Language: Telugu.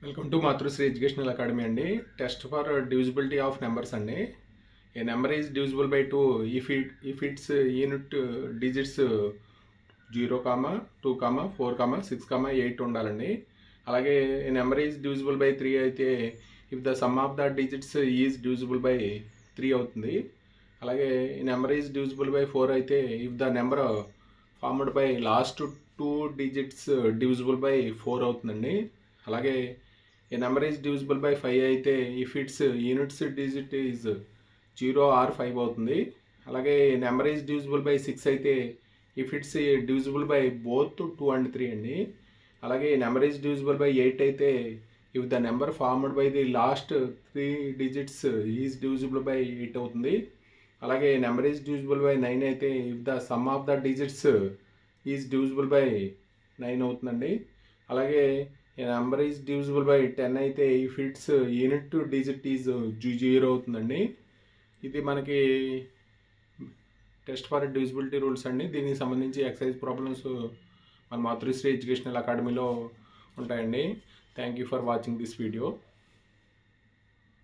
Welcome to Matrusri educational academy అండి. Test for divisibility of numbers అండి. A number is divisible by 2 if its unit digits 0, 2, 4, 6, 8 ఉండాలండి. అలాగే a number is divisible by 3 అయితే if the sum of the digits is divisible by 3 అవుతుంది. అలాగే ఈ నెంబర్ ఈజ్ డివిజిబుల్ బై 4 అయితే if the number formed by last 2 digits divisible by 4 అవుతుందండి. అలాగే a number is divisible by 5 అయితే if its units digit is 0 or 5 అవుతుంది. అలాగే నెంబర్ ఈజ్ డివిజిబుల్ బై 6 అయితే if its divisible by both 2 and 3 అండి. అలాగే నెంబర్ ఈజ్ డివిజిబుల్ బై 8 అయితే if the number formed by the last 3 digits is divisible by 8 అవుతుంది. అలాగే నెంబర్ ఈజ్ డివిజిబుల్ బై 9 అయితే if the sum of the digits is divisible by 9 అవుతుందండి. అలాగే నెంబర్ ఈజ్ డివిజిబుల్ బై 10 అయితే if its unit digit is 0 అవుతుందండి. ఇది మనకి టెస్ట్ ఫర్ డివిజిబిలిటీ రూల్స్ అండి. దీనికి సంబంధించి ఎక్సర్సైజ్ ప్రాబ్లమ్స్ మన మాతృశ్రీ ఎడ్యుకేషనల్ అకాడమీలో ఉంటాయండి. Thank you for watching this video.